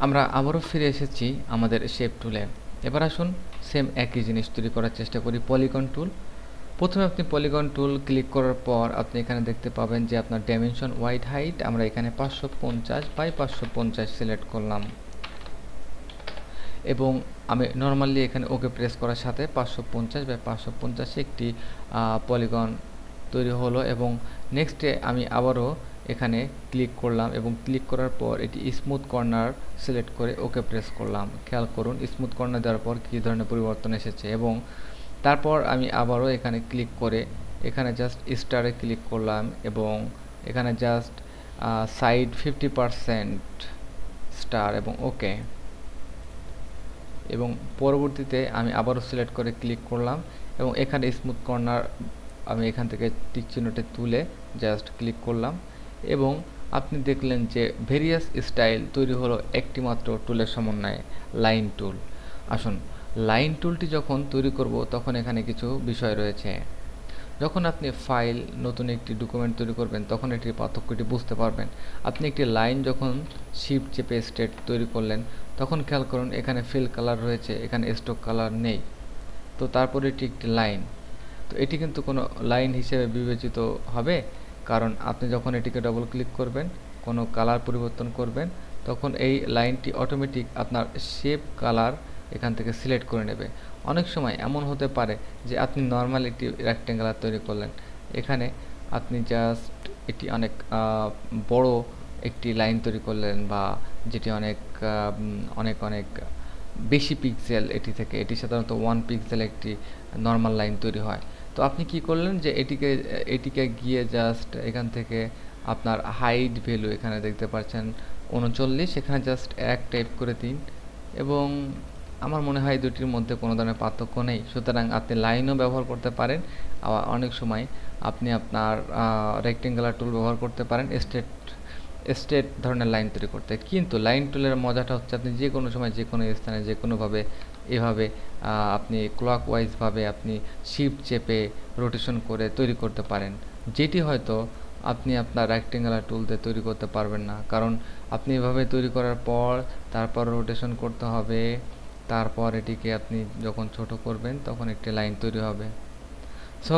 আমরা আবারও ফিরে এসেছি আমাদের শেপ টুলে। এবার আসুন সেম একই জিনিস তৈরি করার চেষ্টা করি, পলিগন টুল। প্রথমে আপনি পলিগন টুল ক্লিক করার পর আপনি এখানে দেখতে পাবেন যে আপনার ডাইমেনশন হোয়াইট হাইট আমরা এখানে 550 বাই 550 সিলেক্ট করলাম এবং আমি নর্মালি এখানে ওকে প্রেস করার সাথে 550 বাই 550 একটি পলিগন তৈরি হলো এবং নেক্সটে আমি আবারও এখানে ক্লিক করলাম এবং ক্লিক করার পর এটি স্মুথ কর্নার সিলেক্ট করে ওকে প্রেস করলাম। খেয়াল করুন স্মুথ কর্নার দেওয়ার পর কী ধরনের পরিবর্তন এসেছে এবং তারপর আমি আবারও এখানে ক্লিক করে এখানে জাস্ট স্টারে ক্লিক করলাম এবং এখানে জাস্ট সাইড 50% স্টার এবং ওকে এবং পরবর্তীতে আমি আবারও সিলেক্ট করে ক্লিক করলাম এবং এখানে স্মুথ কর্নার আমি এখান থেকে টিক চিহ্নটি তুলে জাস্ট ক্লিক করলাম এবং আপনি দেখলেন যে ভেরিয়াস স্টাইল তৈরি হলো একটি মাত্র টুলের সমন্বয়ে, লাইন টুল। আসুন লাইন টুলটি যখন তৈরি করব তখন এখানে কিছু বিষয় রয়েছে। যখন আপনি ফাইল নতুন একটি ডকুমেন্ট তৈরি করবেন তখন এটির পার্থক্যটি বুঝতে পারবেন। আপনি একটি লাইন যখন শিফট চেপে স্টেট তৈরি করলেন তখন খেয়াল করুন এখানে ফিল কালার রয়েছে, এখানে স্টক কালার নেই। তো তারপরে এটি একটি লাইন, তো এটি কিন্তু কোনো লাইন হিসেবে বিবেচিত হবে, কারণ আপনি যখন এটিকে ডবল ক্লিক করবেন কোনো কালার পরিবর্তন করবেন তখন এই লাইনটি অটোমেটিক আপনার শেপ কালার এখান থেকে সিলেক্ট করে নেবে। অনেক সময় এমন হতে পারে যে আপনি নর্মাল একটি রেক্ট্যাঙ্গুলার তৈরি করলেন, এখানে আপনি জাস্ট এটি অনেক বড় একটি লাইন তৈরি করলেন বা যেটি অনেক অনেক অনেক বেশি পিক্সেল এটি থেকে, এটি সাধারণত 1 পিক্সেল একটি নর্মাল লাইন তৈরি হয়। তো আপনি কি করলেন যে এটিকে গিয়ে জাস্ট এখান থেকে আপনার হাইট ভ্যালু এখানে দেখতে পাচ্ছেন 39, এখানে জাস্ট এক টাইপ করে দিন এবং আমার মনে হয় দুটির মধ্যে কোনো ধরনের পার্থক্য নেই। সুতরাং আপনি লাইনও ব্যবহার করতে পারেন, আবার অনেক সময় আপনি আপনার রেক্টেঙ্গুলার টুল ব্যবহার করতে পারেন স্ট্রেট ধরনের লাইন তৈরি করতে। কিন্তু লাইন টুলের মজাটা হচ্ছে আপনি যে কোনো সময় যে কোনো স্থানে যে কোনোভাবে এভাবে আপনি ক্লকওয়াইজভাবে আপনি শিফট চেপে রোটেশন করে তৈরি করতে পারেন, যেটি হয়তো আপনি আপনার রেক্টেঙ্গুলার টুল দিয়ে তৈরি করতে পারবেন না, কারণ আপনি এভাবে তৈরি করার পর তারপর রোটেশন করতে হবে, তারপর এটিকে আপনি যখন ছোট করবেন তখন একটি লাইন তৈরি হবে। সো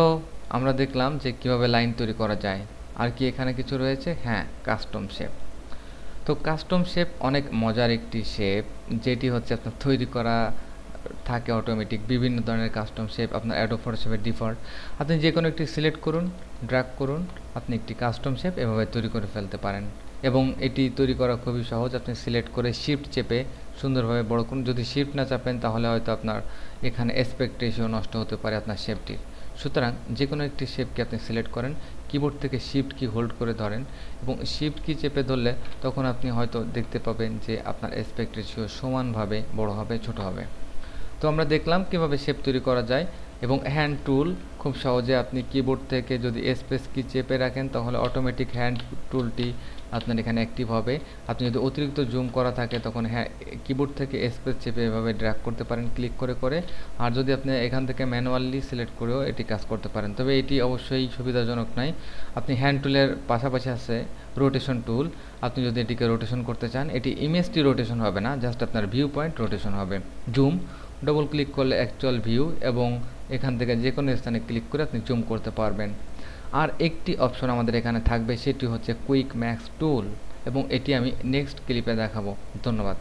আমরা দেখলাম যে কিভাবে লাইন তৈরি করা যায়। আর কি এখানে কিছু রয়েছে? হ্যাঁ, কাস্টম শেপ। তো কাস্টম শেপ অনেক মজার একটি শেপ, যেটি হচ্ছে আপনার তৈরি করা থাকে অটোমেটিক। বিভিন্ন ধরনের কাস্টম শেপ আপনার অ্যাডোব ফটোশপের ডিফল্ট, আপনি যে কোনো একটি সিলেক্ট করুন, ড্র্যাগ করুন, আপনি একটি কাস্টম শেপ এভাবে তৈরি করে ফেলতে পারেন এবং এটি তৈরি করা খুবই সহজ। আপনি সিলেক্ট করে শিফট চেপে সুন্দরভাবে বড় করুন। যদি শিফট না চাপেন তাহলে হয়তো আপনার এখানে অ্যাসপেক্ট রেশিও নষ্ট হতে পারে আপনার শেপটির। সুতরাং যে কোনো একটি শেপকে আপনি সিলেক্ট করেন, কিবোর্ড থেকে শিফট কি হোল্ড করে ধরেন এবং শিফট কি চেপে ধরলে তখন আপনি হয়তো দেখতে পাবেন যে আপনার অ্যাসপেক্ট রেশিও সমানভাবে বড় হবে, ছোট হবে। তো আমরা দেখলাম কিভাবে শেপ তৈরি করা যায় এবং হ্যান্ড টুল খুব সহজে আপনি কিবোর্ড থেকে যদি স্পেস কি চেপে রাখেন তাহলে অটোমেটিক হ্যান্ড টুলটি আপনার এখানে অ্যাক্টিভ হবে। আপনি যদি অতিরিক্ত জুম করা থাকে তখন হ্যাঁ কিবোর্ড থেকে স্পেস চেপে এভাবে ড্র্যাগ করতে পারেন ক্লিক করে করে, আর যদি আপনি এখান থেকে ম্যানুয়ালি সিলেক্ট করেও এটি কাজ করতে পারেন। তবে এটি অবশ্যই সুবিধাজনক নয়। আপনি হ্যান্ড টুলের পাশাপাশি আছে রোটেশন টুল। আপনি যদি এটিকে রোটেশন করতে চান, এটি ইমেজটি রোটেশন হবে না, জাস্ট আপনার ভিউ পয়েন্ট রোটেশন হবে। জুম ডবল ক্লিক করলে অ্যাকচুয়াল ভিউ এবং এখান থেকে যে কোনো স্থানে ক্লিক করে আপনি জুম করতে পারবেন। আর একটি অপশন আমাদের এখানে থাকবে, সেটি হচ্ছে কুইক ম্যাক্স টুল এবং এটি আমি নেক্সট ক্লিপে দেখাবো। ধন্যবাদ।